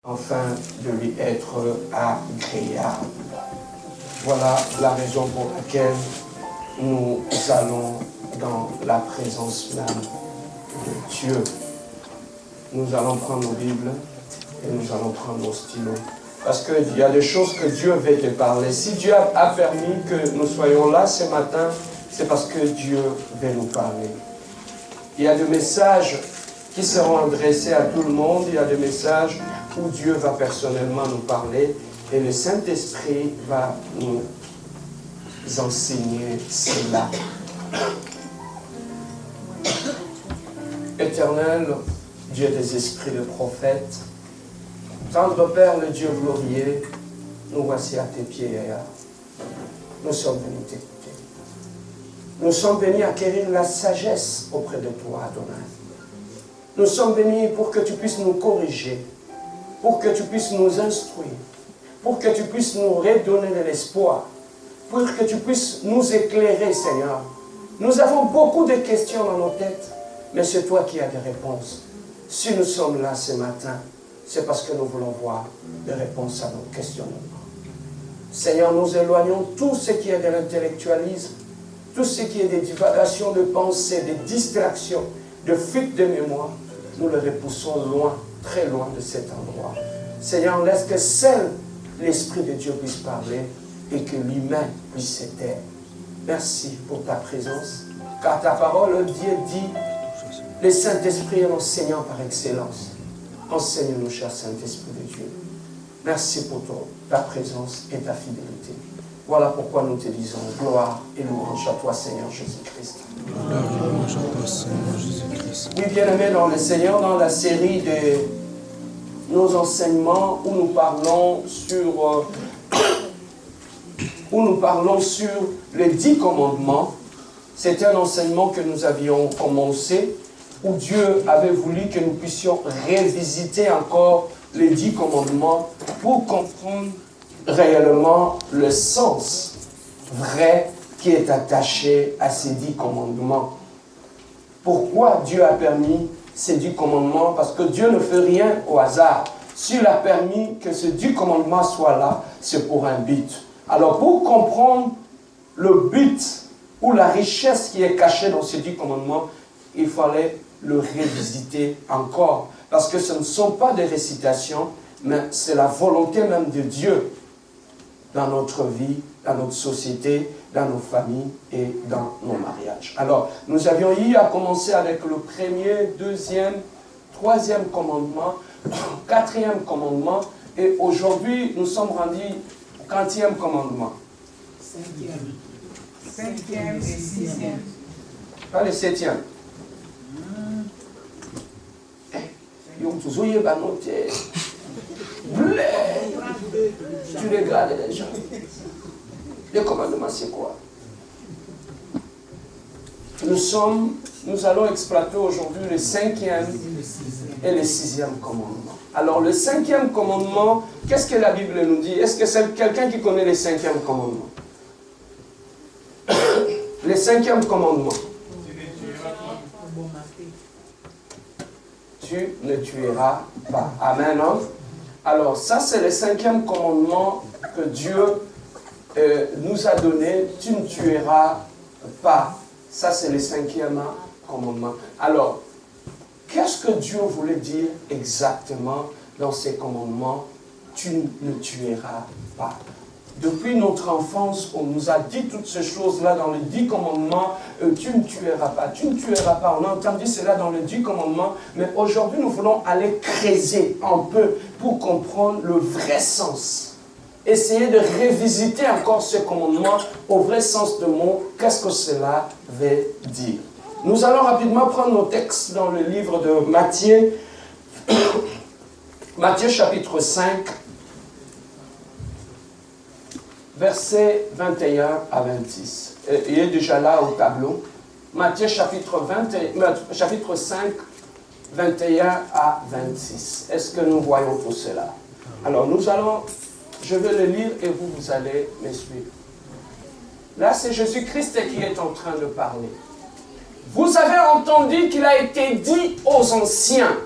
afin de lui être agréable. Voilà la raison pour laquelle nous allons dans la présence même de Dieu. Nous allons prendre nos Bibles et nous allons prendre nos stylos. Parce qu'il y a des choses que Dieu veut te parler. Si Dieu a permis que nous soyons là ce matin, c'est parce que Dieu veut nous parler. Il y a des messages qui seront adressés à tout le monde. Il y a des messages où Dieu va personnellement nous parler. Et le Saint-Esprit va nous enseigner cela. Éternel, Dieu des esprits de prophètes, tendre Père, le Dieu glorieux, nous voici à tes pieds, Yahya. Nous sommes venus t'écouter. Nous sommes venus acquérir la sagesse auprès de toi, Adonai. Nous sommes venus pour que tu puisses nous corriger, pour que tu puisses nous instruire, pour que tu puisses nous redonner de l'espoir, pour que tu puisses nous éclairer, Seigneur. Nous avons beaucoup de questions dans nos têtes, mais c'est toi qui as des réponses. Si nous sommes là ce matin, c'est parce que nous voulons voir des réponses à nos questionnements. Seigneur, nous éloignons tout ce qui est de l'intellectualisme, tout ce qui est des divagations de pensée, des distractions, de fuite de mémoire. Nous le repoussons loin, très loin de cet endroit. Seigneur, laisse que seul l'Esprit de Dieu puisse parler et que l'humain puisse se taire. Merci pour ta présence, car ta parole, Dieu dit, le Saint-Esprit est l'enseignant par excellence. Enseigne-nous, cher Saint-Esprit de Dieu. Merci pour ta présence et ta fidélité. Voilà pourquoi nous te disons gloire et louange à toi, Seigneur Jésus-Christ. Gloire et louange à toi, Seigneur Jésus-Christ. Oui, bien-aimés dans le Seigneur, dans la série de nos enseignements où nous parlons sur les 10 commandements. C'est un enseignement que nous avions commencé où Dieu avait voulu que nous puissions revisiter encore les 10 commandements pour comprendre réellement le sens vrai qui est attaché à ces 10 commandements. Pourquoi Dieu a permis ces 10 commandements? Parce que Dieu ne fait rien au hasard. S'il a permis que ces 10 commandements soient là, c'est pour un but. Alors pour comprendre le but ou la richesse qui est cachée dans ces 10 commandements, il fallait le revisiter encore. Parce que ce ne sont pas des récitations, mais c'est la volonté même de Dieu dans notre vie, dans notre société, dans nos familles et dans nos mariages. Alors, nous avions eu à commencer avec le premier, deuxième, troisième commandement, quatrième commandement, et aujourd'hui, nous sommes rendus au 40e commandement. Cinquième et sixième. Pas le 7e. Tu regardes les gens. Le commandement, c'est quoi? Nous allons exploiter aujourd'hui le 5e et le 6e commandement. Alors, le 5e commandement, qu'est-ce que la Bible nous dit? Est-ce que c'est quelqu'un qui connaît le 5e commandement? Le 5e commandement. Tu ne tueras pas. Amen. Hein? Alors, ça, c'est le 5e commandement que Dieu nous a donné. Tu ne tueras pas. Ça, c'est le 5e commandement. Alors, qu'est-ce que Dieu voulait dire exactement dans ces commandements? Tu ne tueras pas. Depuis notre enfance, on nous a dit toutes ces choses-là dans les 10 commandements. Tu ne tueras pas, tu ne tueras pas. On a entendu cela dans les 10 commandements. Mais aujourd'hui, nous voulons aller creuser un peu pour comprendre le vrai sens. Essayer de revisiter encore ce commandement au vrai sens de mot. Qu'est-ce que cela veut dire? Nous allons rapidement prendre nos textes dans le livre de Matthieu. Matthieu chapitre 5. Versets 21 à 26. Il est déjà là au tableau. Matthieu chapitre 5, 21 à 26. Est-ce que nous voyons tout cela? Alors je vais le lire et vous allez me suivre. Là, c'est Jésus-Christ qui est en train de parler. Vous avez entendu qu'il a été dit aux anciens,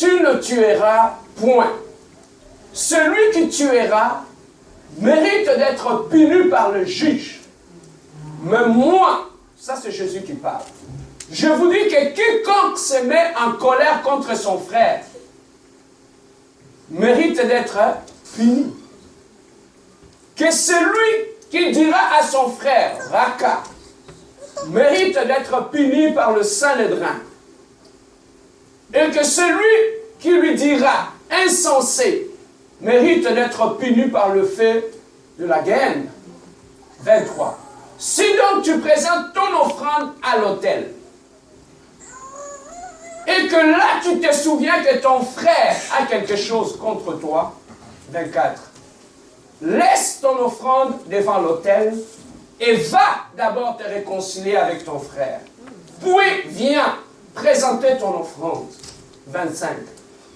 tu ne tueras point. Celui qui tuera mérite d'être puni par le juge. Mais moi, ça c'est Jésus qui parle, je vous dis que quiconque se met en colère contre son frère mérite d'être puni. Que celui qui dira à son frère, Raka, mérite d'être puni par le Sanhédrin. Et que celui qui lui dira, insensé, mérite d'être puni par le feu de la Guéhenne. 23. Si donc tu présentes ton offrande à l'autel, et que là tu te souviens que ton frère a quelque chose contre toi, 24. Laisse ton offrande devant l'autel et va d'abord te réconcilier avec ton frère. Puis viens présenter ton offrande. 25.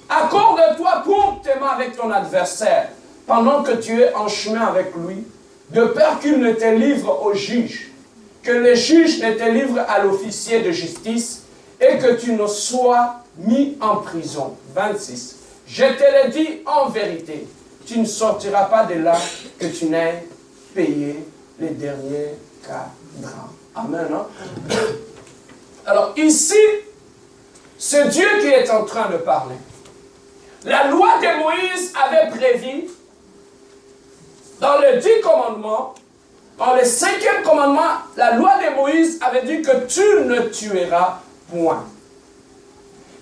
Accorde-toi promptement avec ton adversaire pendant que tu es en chemin avec lui, de peur qu'il ne te livre au juge, que le juge ne te livre à l'officier de justice et que tu ne sois mis en prison. 26. Je te le dis en vérité, tu ne sortiras pas de là que tu n'aies payé les derniers cadrans. Amen. Hein? Alors ici, c'est Dieu qui est en train de parler. La loi de Moïse avait prévu, dans les 10 commandements, dans le 5e commandement, la loi de Moïse avait dit que tu ne tueras point.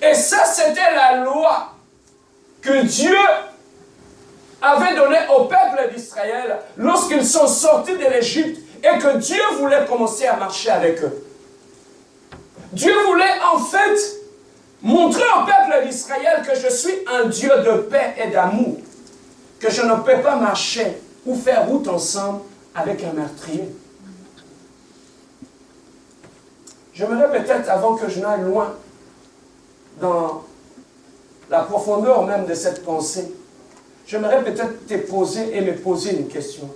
Et ça, c'était la loi que Dieu avait donnée au peuple d'Israël lorsqu'ils sont sortis de l'Égypte et que Dieu voulait commencer à marcher avec eux. Dieu voulait en fait montrer au peuple d'Israël que je suis un Dieu de paix et d'amour, que je ne peux pas marcher ou faire route ensemble avec un meurtrier. J'aimerais peut-être, avant que je n'aille loin, dans la profondeur même de cette pensée, j'aimerais peut-être te poser et me poser une question.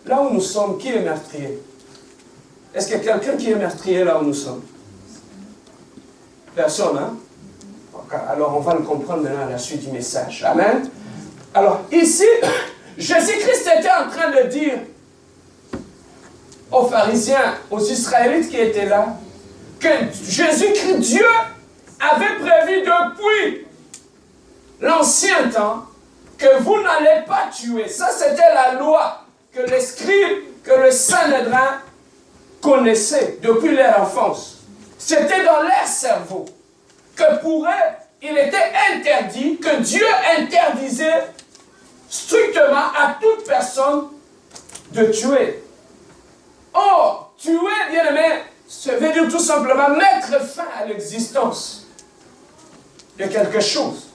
Là où nous sommes, qui est meurtrier? Est-ce qu'il y a quelqu'un qui est meurtrier là où nous sommes? Personne, hein? Alors on va le comprendre maintenant à la suite du message. Amen. Alors ici, Jésus-Christ était en train de dire aux pharisiens, aux Israélites qui étaient là, que Jésus-Christ, Dieu, avait prévu depuis l'ancien temps que vous n'allez pas tuer. Ça, c'était la loi que les scribes, que le Sanhédrin connaissaient depuis leur enfance. C'était dans leur cerveau que pour eux, il était interdit, que Dieu interdisait strictement à toute personne de tuer. Or, tuer, bien aimé, ça veut dire tout simplement mettre fin à l'existence de quelque chose.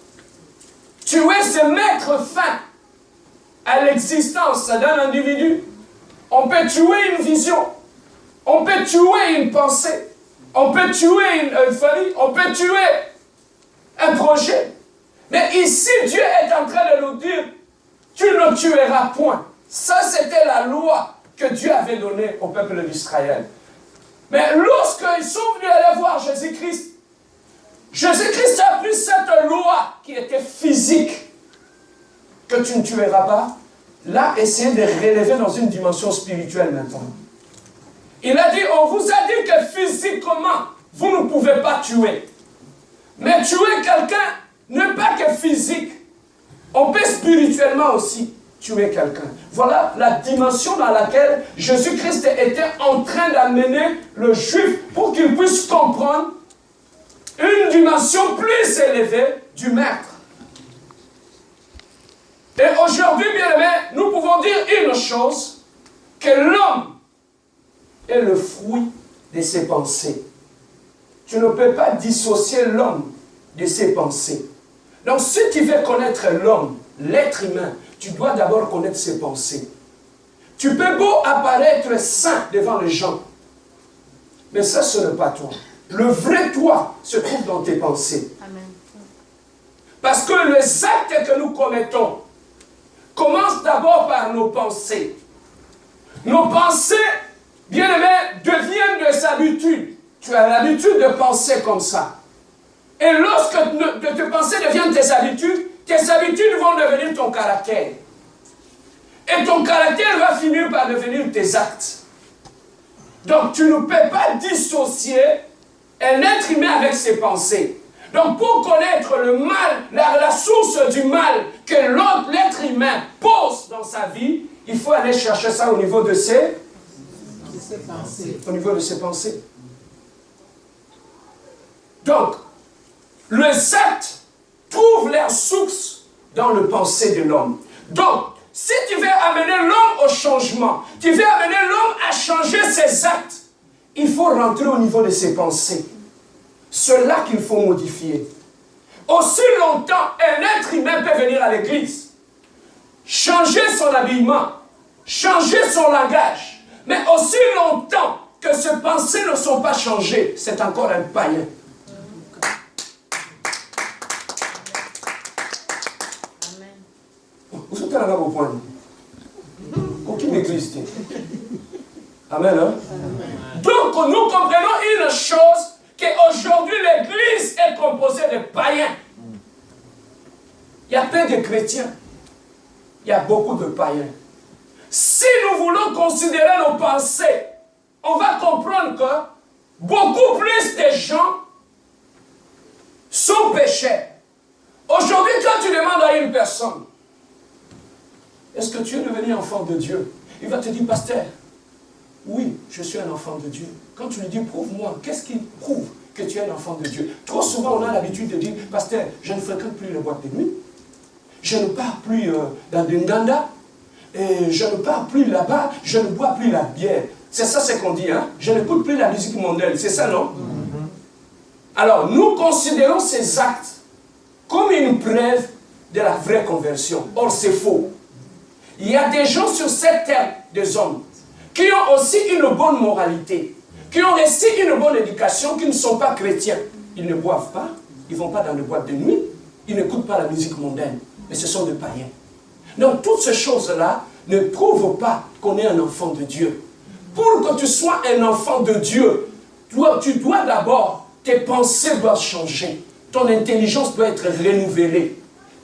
Tuer, c'est mettre fin à l'existence d'un individu. On peut tuer une vision, on peut tuer une pensée, on peut tuer une famille, on peut tuer un projet. Mais ici, Dieu est en train de nous dire, tu ne tueras point. Ça, c'était la loi que Dieu avait donnée au peuple d'Israël. Mais lorsqu'ils sont venus aller voir Jésus-Christ, Jésus-Christ a pris cette loi qui était physique, que tu ne tueras pas, l'a essayé de relever dans une dimension spirituelle maintenant. Il a dit, on vous a dit que physiquement, vous ne pouvez pas tuer. Mais tuer quelqu'un n'est pas que physique. On peut spirituellement aussi tuer quelqu'un. Voilà la dimension dans laquelle Jésus-Christ était en train d'amener le juif pour qu'il puisse comprendre une dimension plus élevée du maître. Et aujourd'hui, bien aimé, nous pouvons dire une chose, que l'homme est le fruit de ses pensées. Tu ne peux pas dissocier l'homme de ses pensées. Donc, si tu veux connaître l'homme, l'être humain, tu dois d'abord connaître ses pensées. Tu peux beau apparaître saint devant les gens, mais ça, ce n'est pas toi. Le vrai toi se trouve dans tes pensées. Amen. Parce que les actes que nous commettons commencent d'abord par nos pensées. Nos pensées, bien aimés, deviennent des habitudes. Tu as l'habitude de penser comme ça. Et lorsque tes pensées deviennent tes habitudes vont devenir ton caractère. Et ton caractère va finir par devenir tes actes. Donc tu ne peux pas dissocier un être humain avec ses pensées. Donc pour connaître le mal, la source du mal que l'être humain pose dans sa vie, il faut aller chercher ça au niveau de ses pensées. Au niveau de ses pensées. Donc, les actes trouvent leur source dans le pensée de l'homme. Donc, si tu veux amener l'homme au changement, tu veux amener l'homme à changer ses actes, il faut rentrer au niveau de ses pensées. C'est là qu'il faut modifier. Aussi longtemps, un être humain peut venir à l'église, changer son habillement, changer son langage, mais aussi longtemps que ses pensées ne sont pas changées, c'est encore un païen. Vous êtes là au point. Aucune église. Amen. Hein? Donc nous comprenons une chose, qu'aujourd'hui l'église est composée de païens. Il y a peu de chrétiens. Il y a beaucoup de païens. Si nous voulons considérer nos pensées, on va comprendre que beaucoup plus de gens sont pécheurs. Aujourd'hui, quand tu demandes à une personne, est-ce que tu es devenu enfant de Dieu? Il va te dire, pasteur, oui, je suis un enfant de Dieu. Quand tu lui dis, prouve-moi, qu'est-ce qui prouve que tu es un enfant de Dieu? Trop souvent, on a l'habitude de dire, pasteur, je ne fréquente plus les boîtes de nuit. Je ne pars plus dans des Nganda. Et je ne pars plus là-bas. Je ne bois plus la bière. C'est ça ce qu'on dit, hein? Je n'écoute plus la musique mondaine. C'est ça, non? Alors, nous considérons ces actes comme une preuve de la vraie conversion. Or, c'est faux. Il y a des gens sur cette terre, des hommes, qui ont aussi une bonne moralité, qui ont aussi une bonne éducation, qui ne sont pas chrétiens. Ils ne boivent pas, ils ne vont pas dans les boîtes de nuit, ils n'écoutent pas la musique mondaine, mais ce sont des païens. Donc toutes ces choses-là ne prouvent pas qu'on est un enfant de Dieu. Pour que tu sois un enfant de Dieu, tu dois d'abord, tes pensées doivent changer, ton intelligence doit être renouvelée.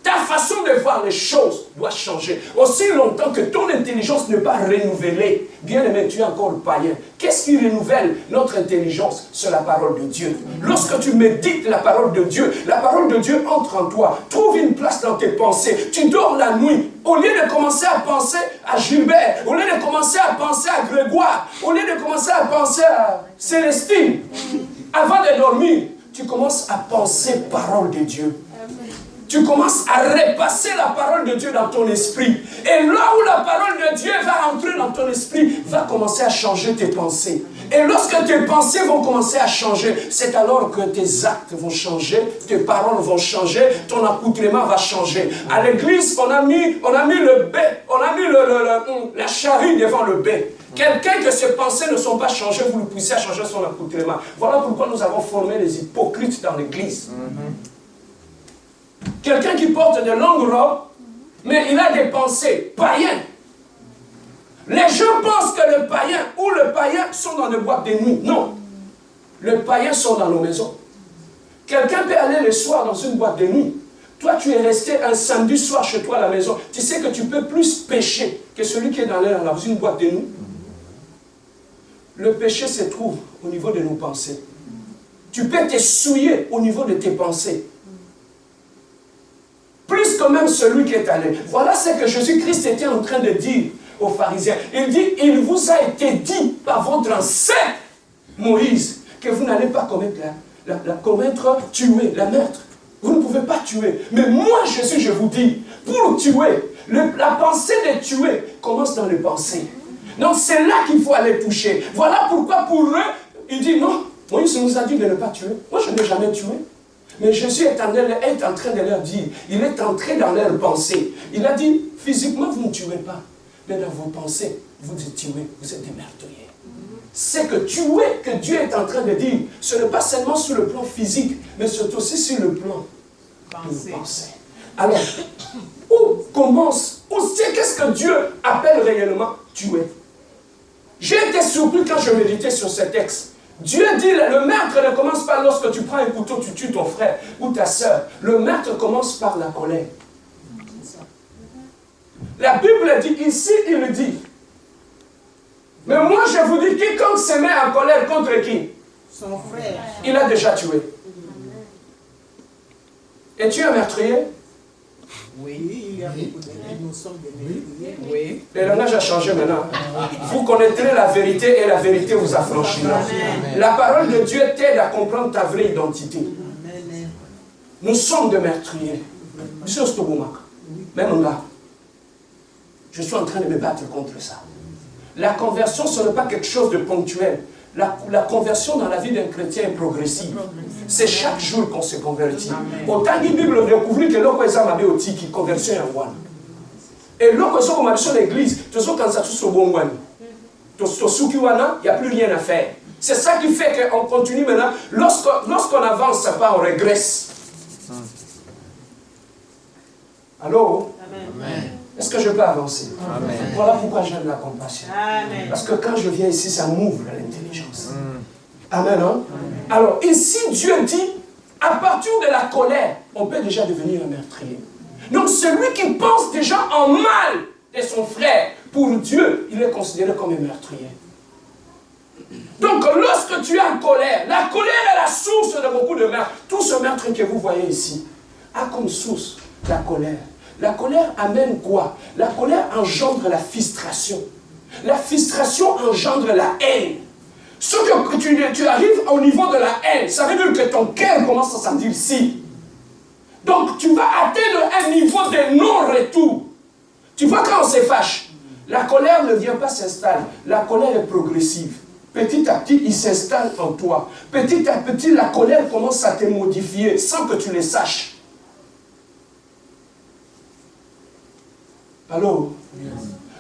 Ta façon de voir les choses doit changer. Aussi longtemps que ton intelligence n'est pas renouvelée, bien aimé, tu es encore païen. Qu'est-ce qui renouvelle notre intelligence? C'est la parole de Dieu. Lorsque tu médites la parole de Dieu entre en toi. Trouve une place dans tes pensées. Tu dors la nuit. Au lieu de commencer à penser à Gilbert, au lieu de commencer à penser à Grégoire, au lieu de commencer à penser à Célestine, avant de dormir, tu commences à penser parole de Dieu. Tu commences à repasser la parole de Dieu dans ton esprit. Et là où la parole de Dieu va entrer dans ton esprit, va commencer à changer tes pensées. Et lorsque tes pensées vont commencer à changer, c'est alors que tes actes vont changer, tes paroles vont changer, ton accoutrement va changer. À l'église, on a mis le bœuf, on a mis la charrue devant le bœuf. Quelqu'un que ses pensées ne sont pas changées, vous le poussez à changer son accoutrement. Voilà pourquoi nous avons formé les hypocrites dans l'église. Quelqu'un qui porte de longues robes, mais il a des pensées païennes. Les gens pensent que le païen ou le païen sont dans des boîtes de nuit. Non. Les païens sont dans nos maisons. Quelqu'un peut aller le soir dans une boîte de nuit. Toi, tu es resté un samedi soir chez toi à la maison. Tu sais que tu peux plus pécher que celui qui est dans une boîte de nuit. Le péché se trouve au niveau de nos pensées. Tu peux te souiller au niveau de tes pensées. Plus que même celui qui est allé. Voilà ce que Jésus-Christ était en train de dire aux pharisiens. Il dit, il vous a été dit par votre ancêtre Moïse que vous n'allez pas tuer, la meurtre. Vous ne pouvez pas tuer. Mais moi, Jésus, je vous dis, pour tuer, la pensée de tuer commence dans les pensées. Donc c'est là qu'il faut aller toucher. Voilà pourquoi pour eux, il dit non, Moïse nous a dit de ne pas tuer. Moi, je n'ai jamais tué. Mais Jésus est en train de leur dire, il est entré dans leurs pensées. Il a dit, physiquement, vous ne tuez pas. Mais dans vos pensées, vous êtes tués, vous êtes des meurtriers. C'est que tuer, que Dieu est en train de dire, ce n'est pas seulement sur le plan physique, mais c'est aussi sur le plan de pensée. Alors, qu'est-ce que Dieu appelle réellement tuer? J'ai été surpris quand je méditais sur ce texte. Dieu dit, le meurtre ne commence pas lorsque tu prends un couteau, tu tues ton frère ou ta soeur. Le meurtre commence par la colère. La Bible dit, ici il le dit. Mais moi je vous dis, quiconque se met en colère contre qui? Son frère. Il a déjà tué. Et tu es un meurtrier? Oui, il y a beaucoup de nous sommes des meurtriers. Oui. Le langage a changé maintenant. Vous connaîtrez la vérité et la vérité vous affranchira. La parole de Dieu t'aide à comprendre ta vraie identité. Nous sommes des meurtriers. Monsieur Stobomak, même là, je suis en train de me battre contre ça. La conversion, ce n'est pas quelque chose de ponctuel. La conversion dans la vie d'un chrétien est progressive. C'est chaque jour qu'on se convertit. Autant que la Bible découvre que l'homme est un aussi qui conversion est en one. Et l'homme est un sur l'église, tout ça quand ça touche au bon one. Tout ce qui il n'y a plus rien à faire. C'est ça qui fait qu'on continue maintenant. Lorsqu'on avance pas, on régresse. Allô? Amen. Est-ce que je peux avancer? Amen. Voilà pourquoi j'aime la compassion. Amen. Parce que quand je viens ici, ça m'ouvre l'intelligence. Amen, hein? Alors, ici, Dieu dit, à partir de la colère, on peut déjà devenir un meurtrier. Donc, celui qui pense déjà en mal de son frère, pour Dieu, il est considéré comme un meurtrier. Donc, lorsque tu es en colère, la colère est la source de beaucoup de meurtres. Tout ce meurtre que vous voyez ici a comme source la colère. La colère amène quoi? La colère engendre la frustration. La frustration engendre la haine. Ce que tu arrives au niveau de la haine, ça veut dire que ton cœur commence à s'endurcir. Donc tu vas atteindre un niveau de non-retour. Tu vois quand on se fâche, la colère ne vient pas s'installer. La colère est progressive. Petit à petit, il s'installe en toi. Petit à petit, la colère commence à te modifier sans que tu le saches. Allô? Yes.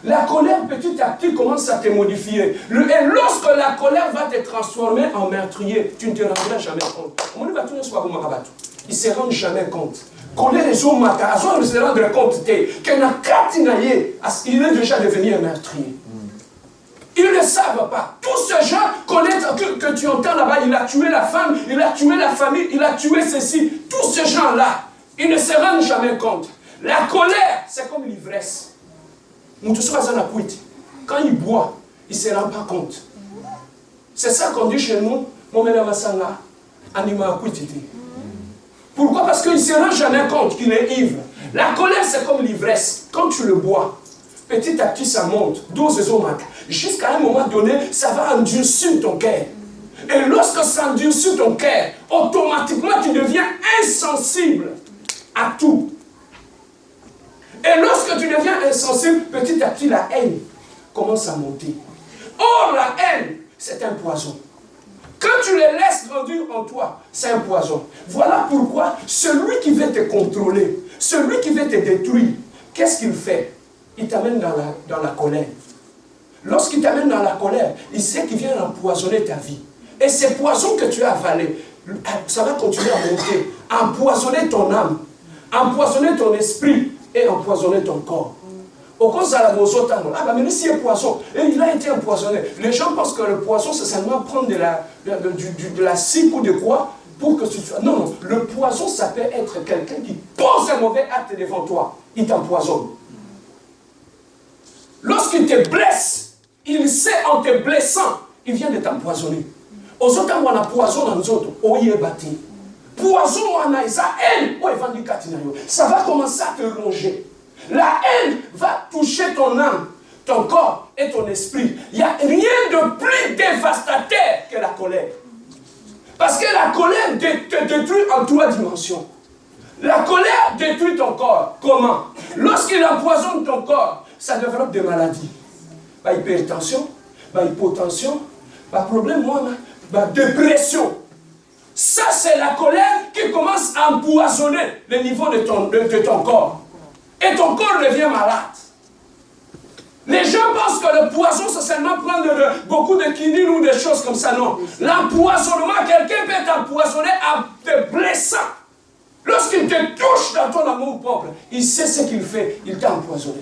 La colère petit à petit commence à te modifier. Et lorsque la colère va te transformer en meurtrier, tu ne te rendras jamais compte. Il ne se rend jamais compte. Colère et son matin, il se rendre compte qu'il est déjà devenu un meurtrier. Ils ne savent pas. Tous ces gens connaissent que tu entends là-bas, il a tué la femme, il a tué la famille, il a tué ceci. Tous ces gens-là, ils ne se rendent jamais compte. La colère, c'est comme l'ivresse. Quand il boit, il ne se rend pas compte. C'est ça qu'on dit chez nous, pourquoi? Parce qu'il ne se rend jamais compte qu'il est ivre. La colère, c'est comme l'ivresse. Quand tu le bois, petit à petit, ça monte. Jusqu'à un moment donné, ça va endurcir ton cœur. Et lorsque ça endurcit ton cœur, automatiquement, tu deviens insensible à tout. Et lorsque tu deviens insensible, petit à petit, la haine commence à monter. Or, la haine, c'est un poison. Quand tu les laisses grandir en toi, c'est un poison. Voilà pourquoi celui qui veut te contrôler, celui qui veut te détruire, qu'est-ce qu'il fait? Il t'amène dans la colère. Lorsqu'il t'amène dans la colère, il sait qu'il vient empoisonner ta vie. Et ces poisons que tu as avalés, ça va continuer à monter, empoisonner ton âme, empoisonner ton esprit, et empoisonner ton corps. Au cause de la mais lui, c'est un poison. Et il a été empoisonné. Les gens pensent que le poison, c'est seulement prendre de la cible ou de quoi pour que tu sois. Non, non. Le poison, ça peut être quelqu'un qui pose un mauvais acte devant toi. Il t'empoisonne. Lorsqu'il te blesse, il sait en te blessant, il vient de t'empoisonner. Aux autres, on a poison dans nous autres. Poison, ça va commencer à te ronger. La haine va toucher ton âme, ton corps et ton esprit. Il n'y a rien de plus dévastateur que la colère. Parce que la colère te détruit en 3 dimensions. La colère détruit ton corps. Comment? Lorsqu'il empoisonne ton corps, ça développe des maladies. Hypertension, hypotension, problème, dépression. Ça, c'est la colère qui commence à empoisonner le niveau de ton corps. Et ton corps devient malade. Les gens pensent que le poison, c'est seulement prendre beaucoup de quinine ou des choses comme ça. Non. L'empoisonnement, quelqu'un peut être empoisonné en te blessant. Lorsqu'il te touche dans ton amour propre, il sait ce qu'il fait. Il t'a empoisonné.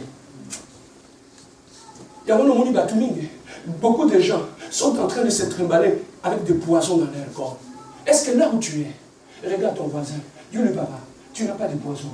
Beaucoup de gens, sont en train de se trimballer avec des poisons dans leur corps. Est-ce que là où tu es, regarde ton voisin, Dieu le papa, tu n'as pas de poison.